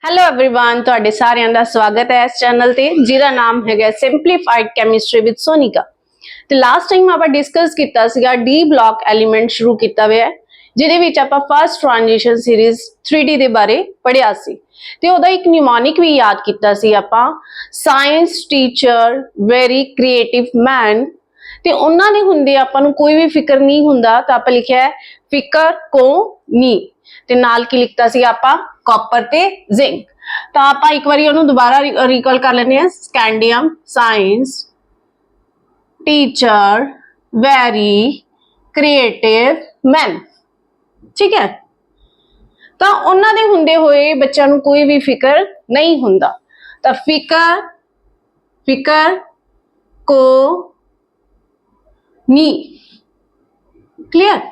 Hello everyone ਤੁਹਾਡੇ ਸਾਰਿਆਂ ਦਾ ਸਵਾਗਤ ਹੈ ਇਸ ਚੈਨਲ ਤੇ ਜਿਹਦਾ ਨਾਮ ਹੈਗਾ ਸਿੰਪਲੀਫਾਈਡ ਕੈਮਿਸਟਰੀ ਵਿਦ ਸੋਨਿਕਾ। ਤੇ ਲਾਸਟ ਟਾਈਮ ਆਪਾਂ ਡਿਸਕਸ ਕੀਤਾ ਸੀਗਾ ਡੀ ਬਲੌਕ ਐਲੀਮੈਂਟ ਸ਼ੁਰੂ ਕੀਤਾ ਹੋਇਆ ਹੈ ਜਿਹਦੇ ਵਿੱਚ ਆਪਾਂ ਫਸਟ ਟ੍ਰਾਂਜੀਸ਼ਨ ਸੀਰੀਜ਼ 3D ਦੇ ਬਾਰੇ ਪੜਿਆ ਸੀ ਤੇ ਉਹਦਾ ਇੱਕ ਨਿਮੋਨਿਕ ਵੀ ਯਾਦ ਕੀਤਾ ਸੀ ਆਪਾਂ ਸਾਇੰਸ ਟੀਚਰ ਵੈਰੀ ਕ੍ਰੀਏਟਿਵ ਮੈਨ। ਤੇ ਉਹਨਾਂ ਦੇ ਹੁੰਦੇ ਆਪਾਂ ਨੂੰ ਕੋਈ ਵੀ ਫਿਕਰ ਨਹੀਂ ਹੁੰਦਾ ਤਾਂ ਆਪਾਂ ਲਿਖਿਆ ਹੈ ਫਿਕਰ ਕੋ ਨੀ ਤੇ ਨਾਲ ਕੀ ਲਿਖਤਾ ਸੀ ਆਪਾਂ कॉपर ते जिंक। तो आप एक बार ਉਹਨੂੰ ਦੁਬਾਰਾ ਰੀਕਾਲ ਕਰ ਲੈਣੇ ਆ scandium science teacher very creative man. ठीक है तो उन्होंने हुंदे होए बच्चों ਨੂੰ कोई भी फिक्र नहीं हुंदा तो फिकर को नी clear.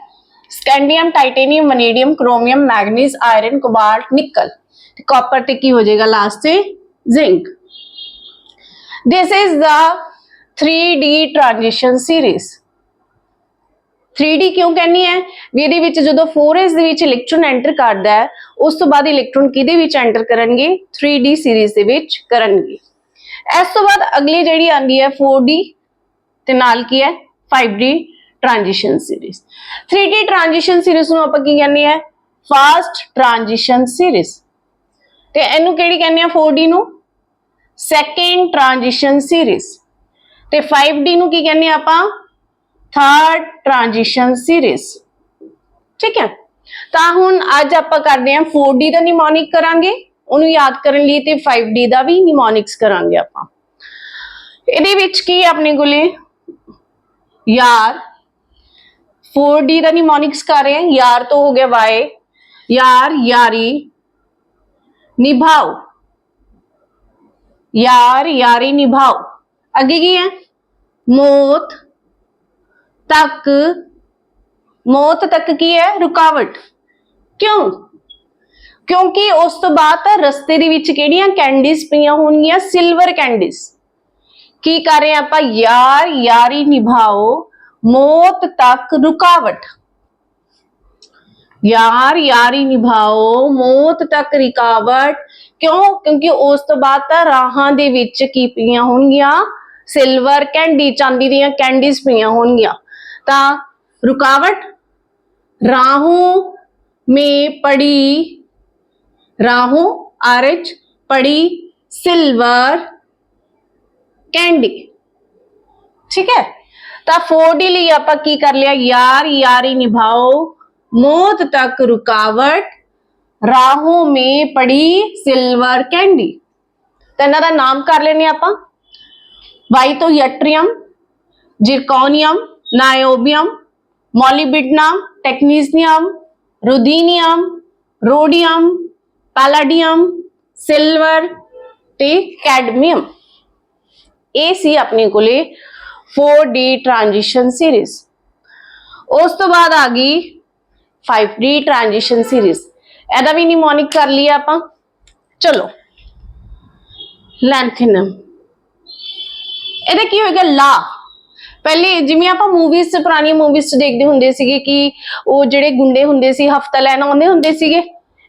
Scandium titanium vanadium chromium manganese iron cobalt nickel copper ते की हो जाएगा लास्ट से zinc. This is the 3D transition series. 3D क्यों कहनी है भी ਇਹਦੇ ਵਿੱਚ ਜਦੋਂ 4s ਦੇ ਵਿੱਚ ਇਲੈਕਟ੍ਰੋਨ ਐਂਟਰ ਕਰਦਾ ਹੈ ਉਸ ਤੋਂ ਬਾਅਦ ਇਲੈਕਟ੍ਰੋਨ ਕਿਹਦੇ ਵਿੱਚ ਐਂਟਰ ਕਰਨਗੇ 3D ਸੀਰੀਜ਼ ਦੇ ਵਿੱਚ ਕਰਨਗੇ। ਇਸ ਤੋਂ ਬਾਅਦ ਅਗਲੀ ਜਿਹੜੀ ਆਂਦੀ ਹੈ 4D ਤੇ ਨਾਲ ਕੀ ਹੈ 5D transition series. 3D transition series ਨੂੰ ਆਪਾਂ ਕੀ ਕਹਿੰਦੇ ਆ ਫਾਸਟ ट्रांजिशन सीरीज ਤੇ ਇਹਨੂੰ ਕਿਹੜੀ ਕਹਿੰਦੇ ਆ 4D ਨੂੰ ਸੈਕੰਡ ट्रांजिशन सीरीज ਤੇ 5D ਨੂੰ ਕੀ ਕਹਿੰਦੇ ਆ ਆਪਾਂ थर्ड ट्रांजिशन सीरीज। ठीक है ਤਾਂ ਹੁਣ ਅੱਜ ਆਪਾਂ ਕਰਦੇ ਆ 4D ਦਾ ਨਿਮੋਨਿਕ ਕਰਾਂਗੇ ਉਹਨੂੰ ਯਾਦ ਕਰਨ ਲਈ ਤੇ 5D ਦਾ ਵੀ ਨਿਮੋਨਿਕਸ ਕਰਾਂਗੇ ਆਪਾਂ। ਇਹਦੇ ਵਿੱਚ ਕੀ ਆਪਣੇ ਕੋਲੇ यार 4D ਦਾ ਨਿਮੋਨਿਕਸ ਕਰ ਰਹੇ हैं यार तो हो गया वाई यार यारी निभाओ यार यारी निभाओ। आगे की है मौत तक की है रुकावट। क्यों क्योंकि उस तो बाद रस्ते दे विच किहड़ियां कैंडीज पईयां होणगियां सिल्वर कैंडीज। की कर रहे हैं आप यार यारी निभाओ मौत तक रुकावट। यार यारी निभाओ मौत तक रुकावट क्यों क्योंकि उस तो बाद राहां दे विच की पईयां होणगियां सिल्वर कैंडी चांदी दीयां कैंडीज पईयां होणगियां तां रुकावट राहों में पड़ी राहों आरच पड़ी सिल्वर कैंडी। ठीक है तो 4D ਲਈ ਆਪਾਂ ਕੀ ਕਰ ਲਿਆ यार यारी निभाओ मौत तक रुकावट राहों में पड़ी सिल्वर कैंडी। तो इन्हां दा नाम कर लेने ਆਪਾਂ yttrium zirconium niobium molybdenum technetium ruthenium rhodium palladium silver ते कैडमियम। ਇਹ ਸੀ ਆਪਣੇ ਕੋਲੇ 4D ट्रांजिशन सीरीज। उस तो बाद आ गई 5D ट्रांजिशन सीरीज। ਇਹਦਾ ਵੀ ਨਿਮੋਨਿਕ ਕਰ ਲਿਆ ਆਪਾਂ। ਚਲੋ ਲੈਂਥੀਨਮ ਇਹਦਾ ਕੀ ਹੋਏਗਾ ਲਾ। ਪਹਿਲੇ ਜਿਵੇਂ ਆਪਾਂ ਮੂਵੀਜ਼ ਚ ਪੁਰਾਣੀ ਮੂਵੀਜ਼ ਚ ਦੇਖਦੇ ਹੁੰਦੇ ਸੀਗੇ ਕਿ ਉਹ ਜਿਹੜੇ ਗੁੰਡੇ ਹੁੰਦੇ ਸੀ ਹਫਤਾ ਲੈਣ ਆਉਂਦੇ ਹੁੰਦੇ ਸੀਗੇ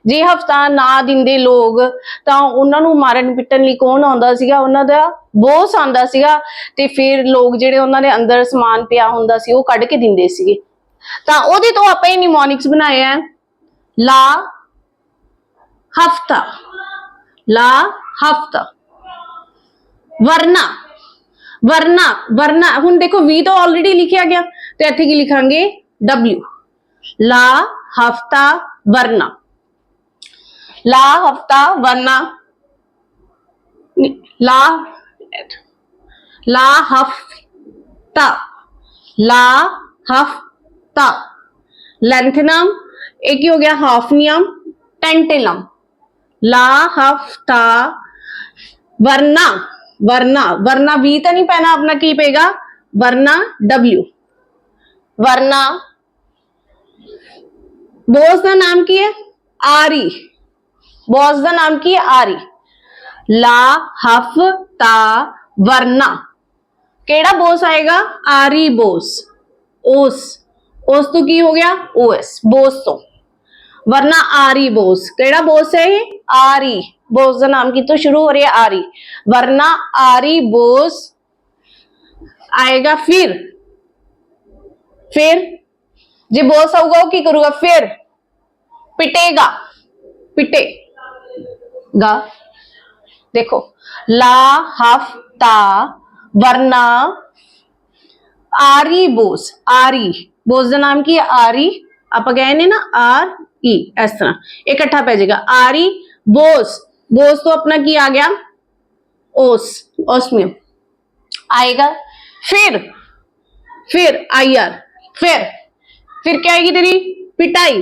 ਜੇ ਹਫਤਾ ਨਾ ਦਿੰਦੇ ਲੋਕ ਤਾਂ ਉਹਨਾਂ ਨੂੰ ਮਾਰਨ ਪਿੱਟਣ ਲਈ ਕੌਣ ਆਉਂਦਾ ਸੀਗਾ ਉਹਨਾਂ ਦਾ ਬੌਸ ਆਉਂਦਾ ਸੀਗਾ ਤੇ ਫਿਰ ਲੋਕ ਜਿਹੜੇ ਉਹਨਾਂ ਦੇ ਅੰਦਰ ਸਮਾਨ ਪਿਆ ਹੁੰਦਾ ਸੀ ਉਹ ਕੱਢ ਕੇ ਦਿੰਦੇ ਸੀਗੇ ਤਾਂ ਉਹਦੇ ਤੋਂ ਆਪਾਂ ਇਹ ਨਿਮੋਨਿਕਸ ਬਣਾਏ ਆ ਲਾ ਹਫਤਾ ਵਰਨਾ ਵਰਨਾ ਵਰਨਾ ਹੁਣ ਦੇਖੋ V ਤਾਂ ਆਲਰੇਡੀ ਲਿਖਿਆ ਗਿਆ ਤੇ ਇੱਥੇ ਕੀ ਲਿਖਾਂਗੇ W ਲਾ ਹਫਤਾ ਵਰਨਾ ला हफ्ता वरना ला हफ्ता लेंथनम एक ही हो गया हाफनियम टेंटिलम ला हफ्ता वरना वरना वरना भी तो नहीं पहना अपना की पेगा वरना W वरना बॉस का नाम की है आरी बॉस का नाम की है आरी ला हफ्ता वरना केड़ा बॉस आएगा आरी बॉस ओस ओस तो की हो गया ओएस बॉस तो वरना आरी बोस, केड़ा बोस है ये? आरी बोस का नाम कितों शुरू हो रही है? आरी। वरना आरी बोस आएगा फिर जे बोस आऊगा वो की करूगा? फिर पिटेगा, पिटेगा। देखो ला हफ्ता वरना आरी बोस, आरी बोस का नाम की है? आरी। आप गए ने ना आर ई, इस तरह इकट्ठा पै जाएगा। आरी बोस, बोस तो अपना की आ गया? ओस, ओस में आएगा। फिर आई आर, फिर क्या आएगी तेरी? पिटाई,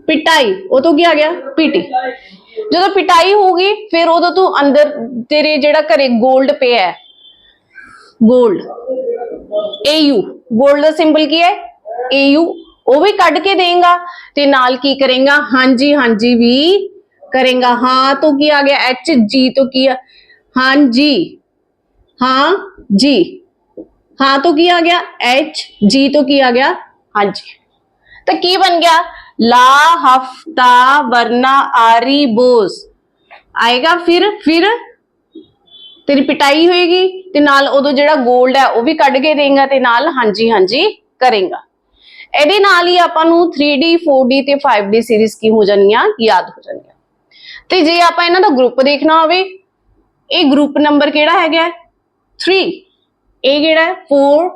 पिटाई वो तो क्या आ गया? पीटी। जो पिटाई होगी फिर उदो तू अंदर तेरे जेड़ा घरे गोल्ड पे है, गोल्ड एयू, गोल्ड का सिंबल की है? एयू, वो भी कट के देगा ते नाल की करेगा? हाँ जी, हाँ जी भी करेगा। हाँ तो की आ गया? एच जी तो की? हाँ जी, हाँ जी, हाँ तो की आ गया? एच जी तो की आ गया? हाँ जी। तो की बन गया? ला हफ्ता वरना आरी बोस आएगा फिर तेरी पिटाई होएगी ते नाल उदो जेड़ा गोल्ड है वो भी कट के देगा ते नाल हाँ जी करेगा। ਇਹਦੇ ਨਾਲ ਹੀ ਆਪਾਂ ਨੂੰ 3D 4D ਤੇ 5D ਸੀਰੀਜ਼ ਕੀ ਹੋ ਜਾਣੀਆਂ? ਯਾਦ ਹੋ ਜਾਣੀਆਂ। ਤੇ ਜੇ ਆਪਾਂ ਇਹਨਾਂ ਦਾ ਗਰੁੱਪ ਦੇਖਣਾ ਹੋਵੇ, ਇਹ ਗਰੁੱਪ ਨੰਬਰ ਕਿਹੜਾ ਹੈਗਾ? 3। ਇਹ ਕਿਹੜਾ? 4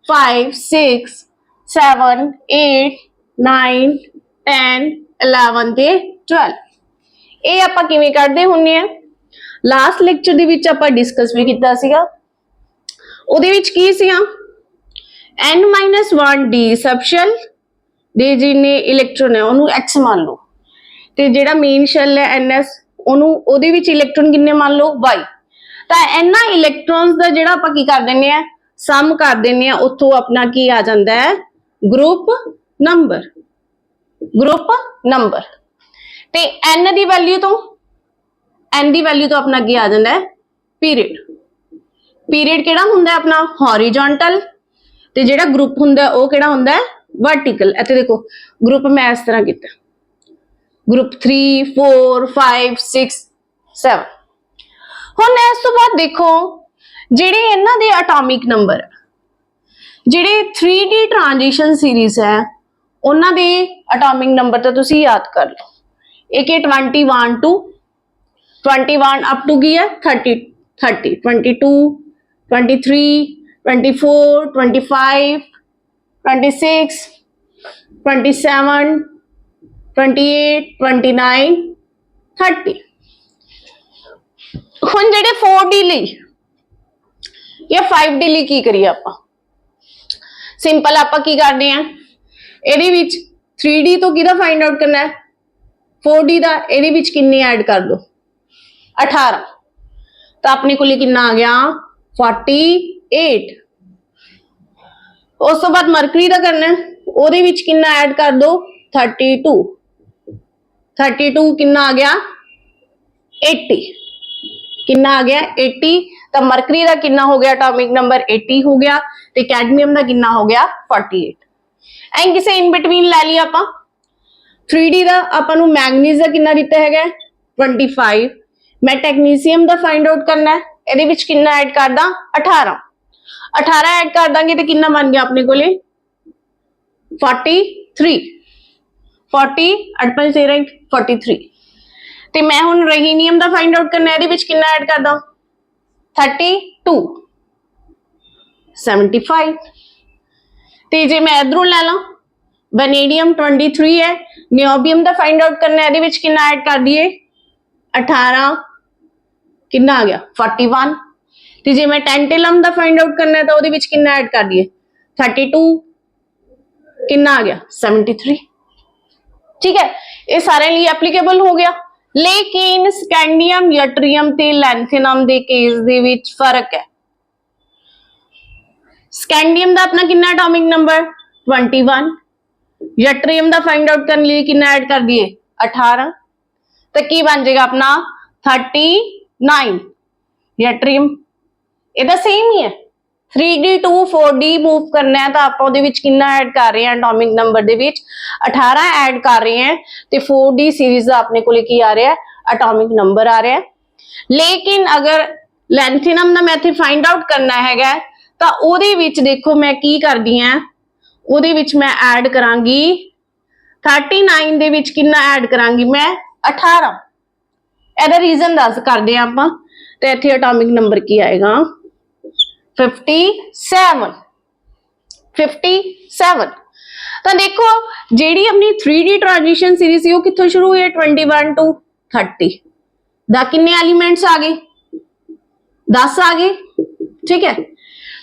5 6 7 8 9 10 11 ਤੇ 12। ਇਹ ਆਪਾਂ ਕਿਵੇਂ ਕੱਢਦੇ ਹੁੰਨੇ ਆ? ਲਾਸਟ ਲੈਕਚਰ ਦੇ ਵਿੱਚ ਆਪਾਂ ਡਿਸਕਸ ਵੀ ਕੀਤਾ ਸੀਗਾ। ਉਹਦੇ ਵਿੱਚ ਕੀ ਸੀਗਾ? n-1 डी सबशेल ਦੇ ਜਿੰਨੇ ਇਲੈਕਟ੍ਰੋਨ ਹੈ ਉਹਨੂੰ x ਮੰਨ ਲਓ ਤੇ ਜਿਹੜਾ ਮੇਨ ਸ਼ੈਲ ਹੈ ns ਉਹਨੂੰ ਉਹਦੇ ਵਿੱਚ ਇਲੈਕਟ੍ਰੋਨ ਕਿੰਨੇ ਮੰਨ ਲਓ? y। ਤਾਂ ਇਹਨਾਂ ਇਲੈਕਟ੍ਰੋਨਸ ਦਾ ਜਿਹੜਾ ਆਪਾਂ ਕੀ ਕਰ ਦਿੰਨੇ ਆ? ਸਮ ਕਰ ਦਿੰਨੇ ਆ। ਉੱਥੋਂ ਆਪਣਾ ਕੀ ਆ ਜਾਂਦਾ ਹੈ? Group number, group number. ਤੇ n ਦੀ ਵੈਲਿਊ ਤੋਂ ਆਪਣਾ ਕੀ ਆ ਜਾਂਦਾ ਹੈ? ਪੀਰੀਅਡ। ਪੀਰੀਅਡ ਕਿਹੜਾ ਹੁੰਦਾ ਆਪਣਾ? ਹੌਰੀਜ਼ੌਂਟਲ। ਤੇ ਜਿਹੜਾ ਗਰੁੱਪ ਹੁੰਦਾ ਉਹ ਕਿਹੜਾ ਹੁੰਦਾ? ਵਰਟੀਕਲ। ਇੱਥੇ ਦੇਖੋ ਗਰੁੱਪ ਮੈਂ ਇਸ ਤਰ੍ਹਾਂ ਕੀਤਾ, ਗਰੁੱਪ 3 4 5 6 7। ਹੁਣ ਇਸ ਤੋਂ ਬਾਅਦ ਦੇਖੋ ਜਿਹੜੇ ਇਹਨਾਂ ਦੇ ਐਟੋਮਿਕ ਨੰਬਰ, ਜਿਹੜੇ 3D ਟ੍ਰਾਂਜੀਸ਼ਨ ਸੀਰੀਜ਼ ਹੈ ਉਹਨਾਂ ਦੇ ਐਟੋਮਿਕ ਨੰਬਰ ਤਾਂ ਤੁਸੀਂ ਯਾਦ ਕਰ ਲਓ। ਇੱਕ ਹੈ 21 to 21 ਅਪ ਟੂ ਕੀ ਹੈ? 30 22 23 24 25 26 27 28 29 30। ਹੁਣ ਜਿਹੜੇ 4D ਲਈ ਜਾਂ 5D ਲਈ ਕੀ ਕਰੀਏ ਆਪਾਂ? ਸਿੰਪਲ ਆਪਾਂ ਕੀ ਕਰਦੇ ਆ? ਇਹਦੇ ਵਿੱਚ 3D ਤੋਂ ਕਿਹਦਾ ਫਾਈਂਡ ਆਊਟ ਕਰਨਾ ਹੈ? 4D ਦਾ। ਇਹਦੇ ਵਿੱਚ ਕਿੰਨੇ ਐਡ ਕਰ ਦੋ? 18। ਤਾਂ ਆਪਣੇ ਕੋਲ ਕਿੰਨਾ ਆ ਗਿਆ? 48। ਉਸ ਤੋਂ ਬਾਅਦ ਮਰਕਰੀ ਦਾ ਕਰਨਾ ਹੈ, ਉਹਦੇ ਵਿੱਚ ਕਿੰਨਾ ਐਡ ਕਰ ਦੋ? 32 ਕਿੰਨਾ ਆ ਗਿਆ? 80। ਕਿੰਨਾ ਆ ਗਿਆ? 80। ਤਾਂ ਮਰਕਰੀ ਦਾ ਕਿੰਨਾ ਹੋ ਗਿਆ? ਐਟੋਮਿਕ ਨੰਬਰ 80 ਹੋ ਗਿਆ। ਤੇ ਕੈਡਮੀਅਮ ਦਾ ਕਿੰਨਾ ਹੋ ਗਿਆ? 48। ਐਂ ਕਿਸੇ ਇਨ ਬਿਟਵੀਨ ਲੈ ਲਈ ਆਪਾਂ। 3D ਦਾ ਆਪਾਂ ਨੂੰ ਮੈਗਨੀਜ਼ ਦਾ ਕਿੰਨਾ ਦਿੱਤਾ ਹੈਗਾ? 25। ਮੈਂ ਟੈਕਨੀਸੀਅਮ ਦਾ ਫਾਈਂਡ ਆਊਟ ਕਰਨਾ ਹੈ, ਇਹਦੇ ਵਿੱਚ ਕਿੰਨਾ ਐਡ ਕਰਦਾ? 18 ਐਡ ਕਰ ਦਾਂਗੇ ਤੇ ਕਿੰਨਾ ਬਣ ਗਿਆ ਆਪਣੇ ਕੋਲੇ? 43। 40 8 5 13 43। ਤੇ ਮੈਂ ਹੁਣ ਰਹੀਨੀਅਮ ਦਾ ਫਾਈਂਡ ਆਊਟ ਕਰਨਾ, ਇਹਦੇ ਵਿੱਚ ਕਿੰਨਾ ਐਡ ਕਰਦਾ? 32 75। ਤੇ ਜੇ ਮੈਂ ਇਧਰੋਂ ਲੈ ਲਾਂ, ਵੈਨੇਡੀਅਮ 23 ਹੈ। ਨਿਓਬੀਅਮ ਦਾ ਫਾਈਂਡ ਆਊਟ ਕਰਨਾ, ਇਹਦੇ ਵਿੱਚ ਕਿੰਨਾ ਐਡ ਕਰ ਦਈਏ? 18 ਕਿੰਨਾ ਆ ਗਿਆ? 41। ਤੇ ਜੇ ਮੈਂ ਟੈਂਟੇਲਮ ਦਾ ਫਾਈਂਡ ਆਊਟ ਕਰਨਾ ਹੈ ਤਾਂ ਉਹਦੇ ਵਿੱਚ ਕਿੰਨਾ ਐਡ ਕਰ ਦਈਏ? 32 ਕਿੰਨਾ ਆ ਗਿਆ? 73। ठीक है, ये सारे लिए एप्लीकेबल हो गया। लेकिन स्कैंडियम, यट्रियम ते लैंथेनम दे केस दे विच फर्क है। स्कैंडियम दा अपना कितना एटॉमिक नंबर? 21। यट्रियम दा फाइंड आउट करने लिए कितना ऐड कर दिए? 18। तो की बन जाएगा अपना? 39। यट्रियम ਇਹਦਾ सेम ही है 3D to 4D मूव करना है तो आप कितना ऐड कर रहे हैं एटॉमिक नंबर दे विच 18 ऐड कर रहे हैं तो 4D सीरीज का अपने को की आ रहा है एटॉमिक नंबर आ रहा है। लेकिन अगर लैंथेनम का मैं इत्थे फाइंड आउट करना है तो उहदे विच देखो मैं की करदी हां, उहदे विच मैं ऐड करांगी 39 दे विच कितना ऐड करांगी मैं 18। एदा रीजन दस करदे आं आपां ते इत्थे एटॉमिक नंबर की आएगा 57। 57 तो देखो जेडी अपनी 3D ट्रांजिशन सीरीज सी कित्थों शुरू हुई है 21 to 30 दा किन्ने एलिमेंट्स आ गए 10 आ गए, ठीक है।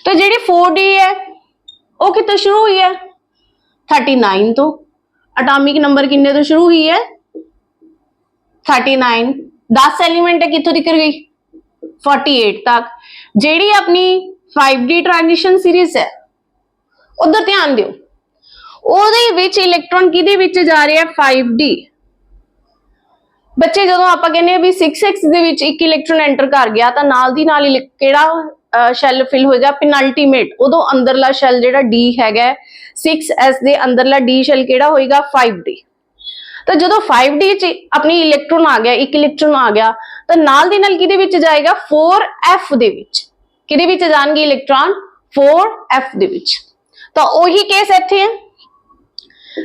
तो जेडी 4D है वो कित्थों शुरू हुई है 39 तो, एटॉमिक नंबर किन्ने तो शुरू हुई है 39, 10 एलिमेंट है कित्थों तक गई 48 तक। जेडी अपनी 5D ट्रांजिशन सीरीज है उधर ध्यान दियो, ਉਹਦੇ ਵਿੱਚ ਇਲੈਕਟ੍ਰੋਨ ਕਿਹਦੇ ਵਿੱਚ ਜਾ ਰਿਹਾ 5D। ਬੱਚੇ ਜਦੋਂ ਆਪਾਂ ਕਹਿੰਦੇ ਆ ਵੀ 6s ਦੇ ਵਿੱਚ ਇੱਕ ਇਲੈਕਟ੍ਰੋਨ ਐਂਟਰ ਕਰ ਗਿਆ ਤਾਂ ਨਾਲ ਦੀ ਨਾਲ ਕਿਹੜਾ ਸ਼ੈਲ ਫਿਲ ਹੋਏਗਾ ਪੈਨਲਟੀਮੇਟ, ਉਦੋਂ ਅੰਦਰਲਾ ਸ਼ੈਲ ਜਿਹੜਾ D ਹੈਗਾ 6s ਦੇ ਅੰਦਰਲਾ D ਸ਼ੈਲ ਕਿਹੜਾ ਹੋਏਗਾ 5D। ਤਾਂ ਜਦੋਂ 5D ਚ ਆਪਣੀ ਇਲੈਕਟ੍ਰੋਨ ਆ ਗਿਆ, ਇੱਕ ਇਲੈਕਟ੍ਰੋਨ ਆ ਗਿਆ ਤਾਂ ਨਾਲ ਦੀ ਨਾਲ ਕਿਹਦੇ ਵਿੱਚ ਜਾਏਗਾ 4f ਦੇ ਵਿੱਚ, ਕਿਹਦੇ ਵਿੱਚ ਜਾਣਗੇ ਇਲੈਕਟ੍ਰੋਨ 4f ਦੇ ਵਿੱਚ। ਤਾਂ ਉਹੀ ਕੇਸ ਇੱਥੇ ਹੈ।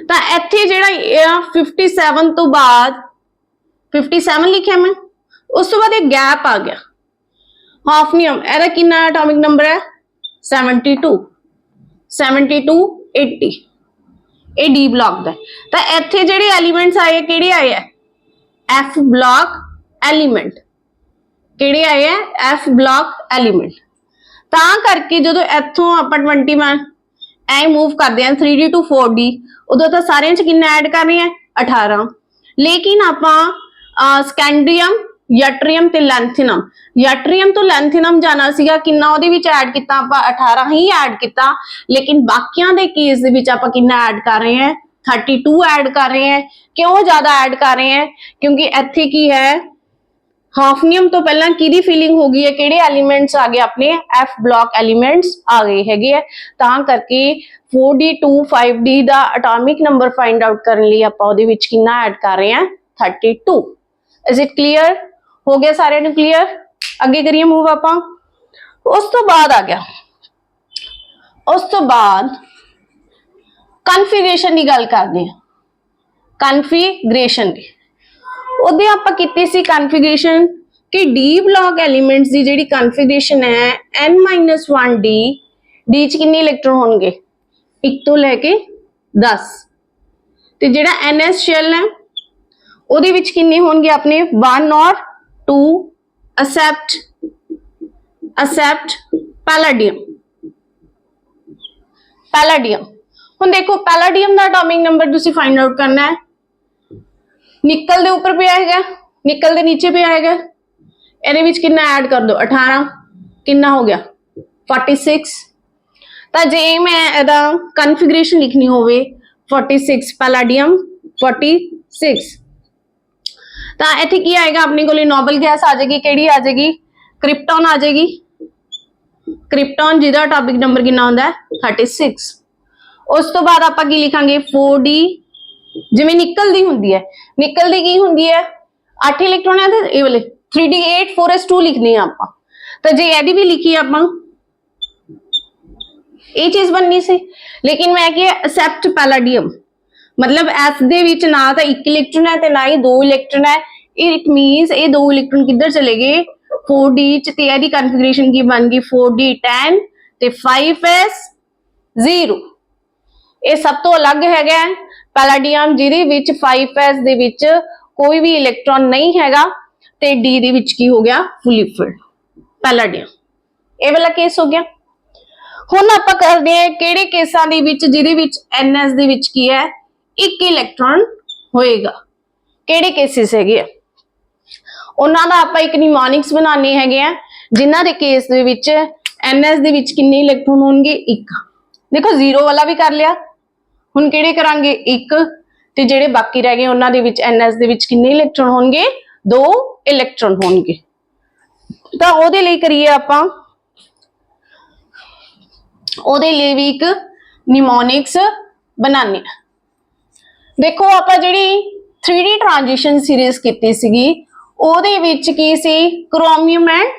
ਤਾਂ ਇੱਥੇ ਜਿਹੜਾ 57 ਤੋਂ ਬਾਅਦ 57 ਲਿਖਿਆ मैं, उस तो बाद एक गैप आ गया हाफनियम, ਇਹਦਾ ਕਿੰਨਾ एटॉमिक नंबर है 72 72 80 ਇਹ डी ब्लॉक ਦਾ। ਤਾਂ ਇੱਥੇ ਜਿਹੜੇ ਐਲੀਮੈਂਟਸ ਆਏ ਕਿਹੜੇ ਆਏ ਆ F ब्लॉक एलिमेंट, ਕਿਹੜੇ ਆਏ ਆ F ब्लॉक एलिमेंट। ਤਾਂ ਕਰਕੇ ਜਦੋਂ ਇੱਥੋਂ ਆਪਾਂ 21 ਐ मूव करते हैं 3D to 4D उदों तो सारे च कितना ऐड कर रहे हैं 18। लेकिन आपां स्कैंडियम यट्रियम ते लैंथेनम, यट्रियम तो लैंथेनम जाना सीगा कितना ਉਹਦੇ ਵਿੱਚ ऐड किया आपां 18 ही ऐड किया। लेकिन बाकियां दे केस दे विच आपां कितना ऐड कर रहे हैं 32 ऐड कर रहे हैं। क्यों ज्यादा ऐड कर रहे हैं क्योंकि इत्थे की है हाफनियम तो पहला किहदी फीलिंग हो गई है, किहड़े एलिमेंट्स आ गए अपने F ब्लॉक एलिमेंट्स आ गए हैगे है। तां करके 4D to 5D दा एटॉमिक नंबर फाइंड आउट करने लिए आपां उहदे विच कितना ऐड कर रहे हैं 32। इज इट क्लियर हो गया सारे नूं क्लियर। अगे करिए मूव आपां। उस तो बाद आ गया, उस तो बाद कन्फिगरेशन की गल करदे हां। कन्फिगरेशन दी ਉਹਦੇ ਆਪਾਂ ਕੀਤੀ ਸੀ ਕਨਫਿਗਰੇਸ਼ਨ कि D ब्लॉक एलिमेंट्स ਦੀ ਜਿਹੜੀ ਕਨਫਿਗਰੇਸ਼ਨ ਹੈ n-1D D ਚ ਕਿੰਨੇ ਇਲੈਕਟ੍ਰੋਨ ਹੋਣਗੇ 1 ਤੋਂ ਲੈ ਕੇ 10 ਤੇ ਜਿਹੜਾ NS ਸ਼ੈਲ ਹੈ ਉਹਦੇ ਵਿੱਚ ਕਿੰਨੇ ਹੋਣਗੇ ਆਪਣੇ 1 और 2 accept पैलेडियम। पैलेडियम ਹੁਣ देखो पैलेडियम ਦਾ एटॉमिक नंबर ਤੁਸੀਂ फाइंड आउट करना है। निकल दे ऊपर पे आएगा, निकल दे नीचे पे आएगा, ਇਹਦੇ ਵਿੱਚ ਕਿੰਨਾ ऐड कर दो 18 कितना हो गया 46। ਤਾਂ ਜੇ मैं ਇਹਦਾ ਕਨਫਿਗਰੇਸ਼ਨ ਲਿਖਣੀ ਹੋਵੇ 46 पैलेडियम 46 ਤਾਂ ਇੱਥੇ ਕੀ ਆਏਗਾ ਆਪਣੇ ਕੋਲੇ ਨੋਬਲ ਗੈਸ ਆ ਜਾਏਗੀ, ਕਿਹੜੀ ਆ ਜਾਏਗੀ ਕ੍ਰਿਪਟਨ ਆ ਜਾਏਗੀ। ਕ੍ਰਿਪਟਨ ਜਿਹਦਾ ਟੌਪਿਕ ਨੰਬਰ ਕਿੰਨਾ ਹੁੰਦਾ 36। ਉਸ ਤੋਂ ਬਾਅਦ ਆਪਾਂ ਕੀ ਲਿਖਾਂਗੇ 4D जिवें निकल दी हुंदी है, निकल दी की हुंदी है 8 इलेक्ट्रॉन है तो ये वाले 3D 8 4s2 लिखनी है आपां। तो जे एदी भी लिखी आपां ये चीज बननी सी। लेकिन मैं क्या एक्सेप्ट पैलेडियम मतलब एस दे विच ना तो 1 इलेक्ट्रॉन है ते ना ही 2 इलेक्ट्रॉन है। इट मींस ये 2 इलेक्ट्रॉन किधर चले गए 4D च ते एदी कन्फिगरेशन की बन गई 4D 10 ते 5s 0। ये सब तो अलग हैगा पैलेडियम जिहदे विच 5s दे विच कोई भी इलेक्ट्रॉन नहीं हैगा ते D दे विच की हो गया फुली फिल्ड पैलेडियम। ये वाला केस हो गया। हुण आपां करदे हां किहड़े केसां दे विच जिहदे विच NS दे विच की है 1 इलेक्ट्रॉन होएगा, किहड़े केसेस हैगे उन्हां दा आपां एक निमोनिक्स बनाने हैगे आ जिन्हां दे केस दे विच NS दे विच किन्ने इलेक्ट्रॉन होणगे 1। देखो 0 वाला भी कर लिया, हुण किहड़े करांगे 1 ते जिहड़े बाकी रह गए उन्हां दे विच NS दे विच किन्ने इलेक्ट्रॉन होणगे 2 इलेक्ट्रॉन होणगे। तां ओहदे लई करिए आपां ਉਹਦੇ ਲਈ ਵੀ ਇੱਕ ਨਿਮੋਨਿਕਸ ਬਣਾਉਂਦੇ ਆ। ਦੇਖੋ ਆਪਾਂ ਜਿਹੜੀ 3D ट्रांजिशन सीरीज ਕੀਤੀ ਸੀਗੀ ਉਹਦੇ ਵਿੱਚ ਕੀ ਸੀ, क्रोमियम एंड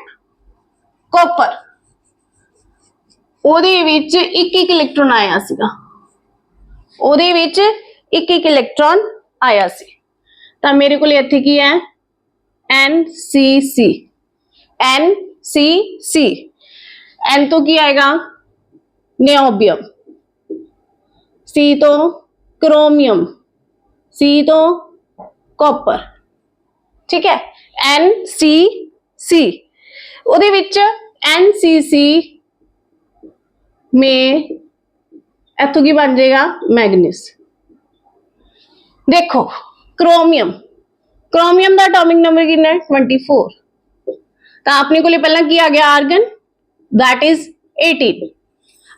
कॉपर, ਉਹਦੇ ਵਿੱਚ ਇੱਕ ਇਲੈਕਟ੍ਰੋਨ ਆਇਆ ਸੀਗਾ, ਉਹਦੇ ਵਿੱਚ ਇੱਕ ਇਲੈਕਟ੍ਰੋਨ ਆਇਆ ਸੀ। ਤਾਂ ਮੇਰੇ ਕੋਲ ਇੱਥੇ ਕੀ ਹੈ, NCC, NCC, N ਤੋਂ ਕੀ ਆਏਗਾ, ਨਿਓਬੀਅਮ, C ਤੋਂ क्रोमियम, C ਤੋਂ कॉपर, ठीक है, NCC, ਉਹਦੇ ਵਿੱਚ NCC में इथों की बन जाएगा मैग्नीज। देखो क्रोमियम, क्रोमियम का एटॉमिक नंबर कितना है 24, तो अपने को पहला की आ गया आर्गन, दैट इज 18,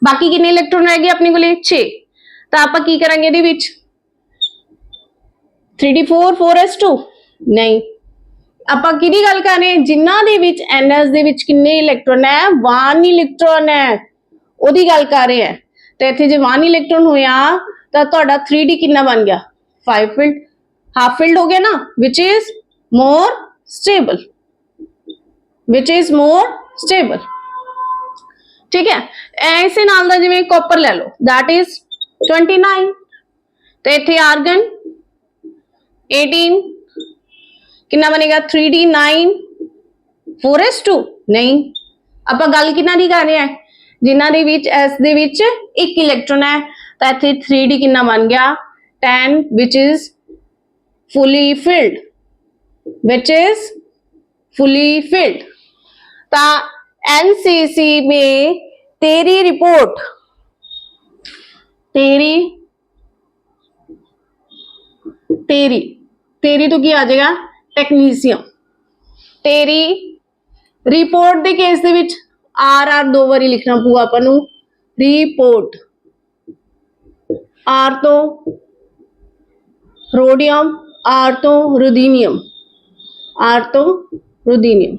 बाकी कितने इलेक्ट्रॉन रह गए अपने को 6, तो आप की करांगे ਇਹਦੇ ਵਿੱਚ 3d4 4s2 नहीं, ਆਪਾਂ ਕਿਹਦੀ ਗੱਲ ਕਰ ਰਹੇ ਹਾਂ, ਜਿਨ੍ਹਾਂ ਦੇ ਵਿੱਚ NS ਦੇ ਵਿੱਚ ਕਿੰਨੇ ਇਲੈਕਟ੍ਰੋਨ ਹੈ, 1 ਇਲੈਕਟ੍ਰੋਨ ਹੈ, ਉਹਦੀ ਗੱਲ ਕਰ ਰਹੇ ਹਾਂ। ਤੇ ਇੱਥੇ ਜੇ 1 ਇਲੈਕਟ੍ਰੋਨ ਹੋਇਆ ਤਾਂ ਤੁਹਾਡਾ 3d ਕਿੰਨਾ ਬਣ ਗਿਆ, 5 ਫੀਲਡ, ਹਾਫ ਫੀਲਡ ਹੋ ਗਿਆ ਨਾ, which is more stable, which is more stable, ठीक है। ऐसे नाल दा जिवें कॉपर ले लो, that is 29, ਤੇ ਇੱਥੇ ਆਰਗਨ 18, कितना बनेगा 3d 9 4s2 नहीं, आप गल किन्ना दी कर रहे हैं, जिन्हां दे विच S दे विच एक इलेक्ट्रॉन है, तो इत्थे 3d किन्ना बन गया 10, which is fully filled, which is fully filled। ता NCC में तेरी रिपोर्ट, तेरी तेरी तेरी तो की आ जाएगा टेक्नीशियम, तेरी रिपोर्ट के केस दे विच आर दो बारी लिखना पऊगा आपां नूं, रिपोर्ट, आर तो रोडियम, आर तो रुदीनियम, आर तो रुदीनियम,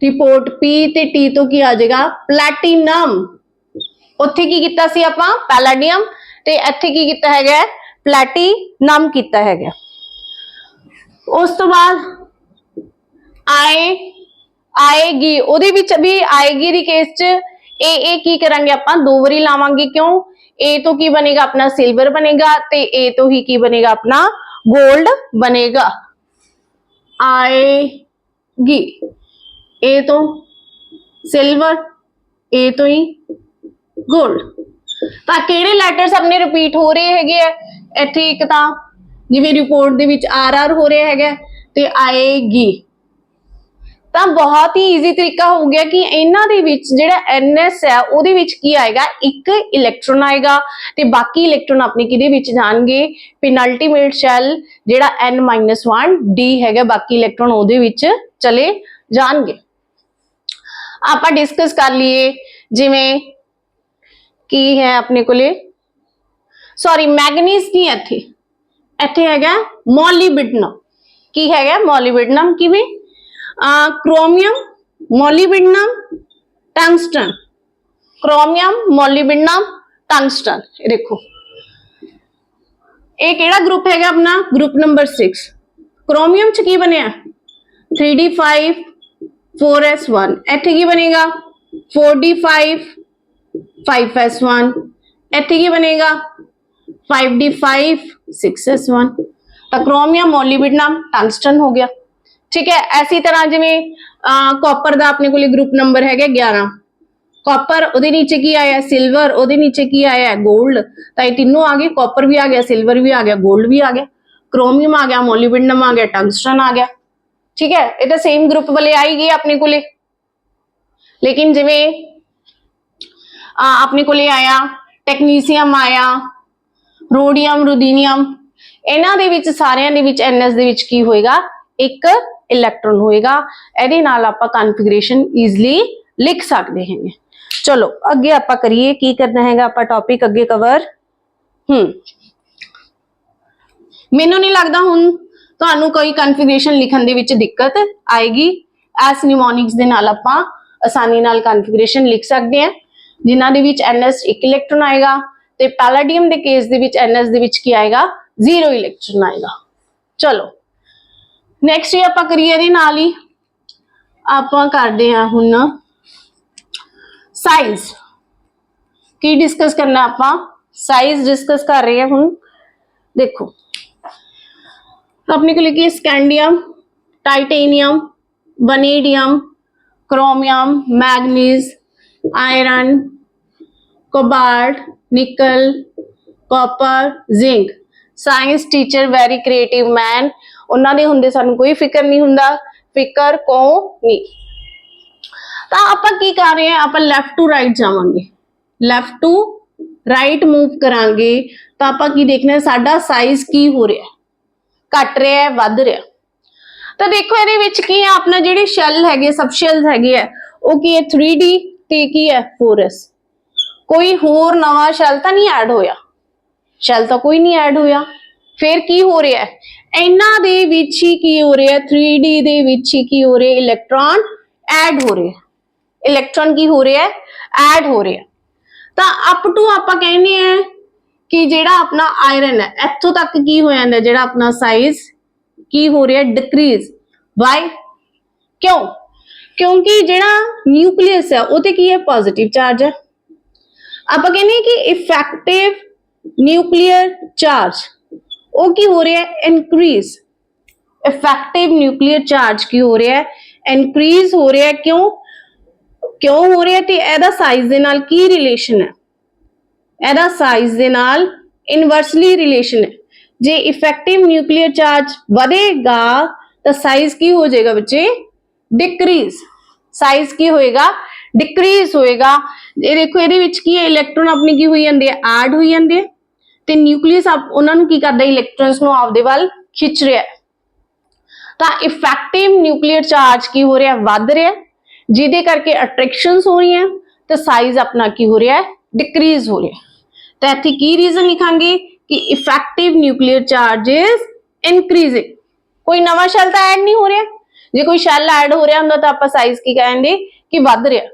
रिपोर्ट पी ते टी तो की आ जाएगा प्लैटिनम, उत्थे की कीता सी आपां पैलेडियम, ते इत्थे की कीता हैगा प्लैटिनम कीता हैगा। उस तो बाद आएगी, ਉਹਦੇ ਵਿੱਚ भी आएगी ਦੀ केस च ए की करांगे आपां दो बारी लावांगे, क्यों, ए तो की बनेगा अपना सिल्वर बनेगा, ते ए तो ही की बनेगा अपना गोल्ड बनेगा। आएगी, ए तो सिल्वर, ए तो ही गोल्ड, ਤਾਂ ਕਿਹੜੇ ਲੈਟਰਸ ਆਪਣੇ ਰਿਪੀਟ ਹੋ ਰਹੇ ਹੈਗੇ ਆ ਇੱਥੇ, ਇੱਕ ਤਾਂ ਜਿਵੇਂ ਰਿਪੋਰਟ ਦੇ ਵਿੱਚ RR ਹੋ ਰਿਹਾ ਹੈਗਾ ਤੇ ਆਏਗੀ, ਤਾਂ ਬਹੁਤ ਹੀ ਈਜ਼ੀ ਤਰੀਕਾ ਹੋ ਗਿਆ ਕਿ ਇਹਨਾਂ ਦੇ ਵਿੱਚ ਜਿਹੜਾ NS ਹੈ ਉਹਦੇ ਵਿੱਚ ਕੀ ਆਏਗਾ, ਇੱਕ ਇਲੈਕਟ੍ਰੋਨ ਆਏਗਾ ਤੇ ਬਾਕੀ ਇਲੈਕਟ੍ਰੋਨ ਆਪਣੇ ਕਿਹਦੇ ਵਿੱਚ ਜਾਣਗੇ, ਪੈਨਲਟੀਮੇਟ ਸ਼ੈਲ ਜਿਹੜਾ N-1D ਹੈਗਾ, ਬਾਕੀ ਇਲੈਕਟ੍ਰੋਨ ਉਹਦੇ ਵਿੱਚ ਚਲੇ ਜਾਣਗੇ। ਆਪਾਂ ਡਿਸਕਸ ਕਰ ਲਈਏ ਜਿਵੇਂ ਕੀ ਹੈ ਆਪਣੇ ਕੋਲੇ, ਸੌਰੀ ਮੈਗਨੀਜ਼ ਕੀ ਹੈ ਇੱਥੇ, ਇੱਥੇ ਹੈਗਾ ਮੋਲੀਬਡਨਮ, ਕੀ ਹੈਗਾ ਮੋਲੀਬਡਨਮ, ਕਿਵੇਂ, chromium molybdenum tungsten, chromium molybdenum tungsten, देखो ये केड़ा ग्रुप हैगा अपना, ग्रुप नंबर 6, क्रोमियम च की बनिया 3d5 4s1, इत्थे की बनेगा 4d5 5s1, इत्थे की बनेगा 5d5 6s1, तो क्रोमियम मोलिब्डेनम टंगस्टन हो गया, ठीक है। ऐसी तरह जिवें कॉपर का अपने को ग्रुप नंबर है 11, कॉपर उहदे नीचे की आया सिल्वर, उहदे नीचे की आया गोल्ड, तो ये तीनों आ गए, कॉपर भी आ गया, सिल्वर भी आ गया, गोल्ड भी आ गया, क्रोमियम आ गया, मोलिब्डेनम आ गया, टंगस्टन आ गया, ठीक है। ये तो सेम ग्रुप वाले आ ही गए अपने को, लेकिन जिवें अपने को आया टेक्नीशियम आया, रोडियम, रुदीनियम, इन्हां दे विच सारियां दे विच NS दे विच की होएगा, एक इलैक्ट्रॉन होएगा, ਇਹਦੇ ਨਾਲ ਆਪਾਂ ਕਨਫਿਗਰੇਸ਼ਨ ਈਜ਼ਲੀ ਲਿਖ ਸਕਦੇ ਹਾਂ। ਚਲੋ ਅੱਗੇ ਆਪਾਂ ਕਰੀਏ, ਕੀ ਕਰਨਾ ਹੈਗਾ ਆਪਾਂ ਟੌਪਿਕ ਅੱਗੇ ਕਵਰ। ਮੈਨੂੰ ਨਹੀਂ ਲੱਗਦਾ ਹੁਣ ਤੁਹਾਨੂੰ ਕੋਈ ਕਨਫਿਗਰੇਸ਼ਨ ਲਿਖਣ ਦੇ ਵਿੱਚ ਦਿੱਕਤ ਆਏਗੀ, ਐਸ ਨਿਮੋਨਿਕਸ ਦੇ ਨਾਲ ਆਪਾਂ ਆਸਾਨੀ ਨਾਲ ਕਨਫਿਗਰੇਸ਼ਨ ਲਿਖ ਸਕਦੇ ਹਾਂ। जिन्हां दे विच NS एक इलैक्ट्रॉन आएगा ते पैलेडियम दे केस दे विच NS दे विच की आएगा 0 इलैक्ट्रॉन आएगा। चलो नैक्सट ही आपां करिए इहदे नाल ही आपां करदे हां हुण साइज की डिस्कस करना आपां साइज डिस्कस कर रहे हैं हुण। देखो अपने को लिखिए scandium, titanium, vanadium, chromium, manganese, iron, cobalt, nickel, copper, zinc. Science teacher very creative man, उन्हां दे हुंदे सानू कोई फिक्र नहीं हुंदा, फिक्र को नहीं। तो आपां की कर रहे हैं, आपां लैफ्ट टू राइट जावांगे, लैफ्ट टू राइट मूव करांगे तो आपां की देखना साडा साइज की हो रहा है, घट रहा है, वध रहा है। तो देखो इहदे विच की है अपना जिहड़े शैल हैगे सब शेल्स हैगे है वो की है 3D ते की है 4S। कोई होर नवा शैल तो नहीं ऐड होया, शैल तो कोई नहीं ऐड होया। फिर की हो रहा है इन्हां दे विच ही की हो रहा है 3D दे विच ही की हो रहा है इलैक्ट्रॉन ऐड हो रहे हैं, इलैक्ट्रॉन की हो रहा है ऐड हो रहा है। तो अप टू आपां कहने हैं कि जेड़ा अपना आयरन है इत्थों तक की हो जाता है जेड़ा अपना साइज की हो रहा है डिक्रीज। वाई क्यों? क्योंकि जेड़ा न्यूक्लियस है वो की है पॉजिटिव चार्ज है। आपां कहने हैं कि इफेक्टिव न्यूक्लियर चार्ज वो की हो रहा है इनक्रीज, इफेक्टिव न्यूक्लियर चार्ज की हो रहा है इनक्रीज हो रहा है। क्यों क्यों हो रहा है? तो एदा साइज दे नाल की रिलेशन है, एदा साइज दे नाल इनवर्सली रिलेशन है। जे इफेक्टिव न्यूक्लियर चार्ज बढ़ेगा तो साइज की हो जाएगा बच्चे डिक्रीज, साइज की होएगा डिक्रीज होएगा। ये देखो ये विच की है इलैक्ट्रॉन अपनी की हुई जांदे है ऐड हुई जांदे है ते न्यूक्लियस आप उन्हां नूं की करदा इलैक्ट्रॉन्स नूं आपदे वल खिच रहा है। तो इफेक्टिव न्यूक्लियर चार्ज की हो रहा है वध रहा है, जिहदे करके अट्रैक्शंस हो रही हैं तो साइज अपना की हो रहा है डिक्रीज हो रहा है। तो इत्थे की रीजन लिखांगे कि effective nuclear charge is increasing. कोई नवा शैल तो ऐड नहीं हो रहा, जे कोई शैल ऐड हो रहा हुंदा तो आपां साइज की कहेंगे कि वध रहा।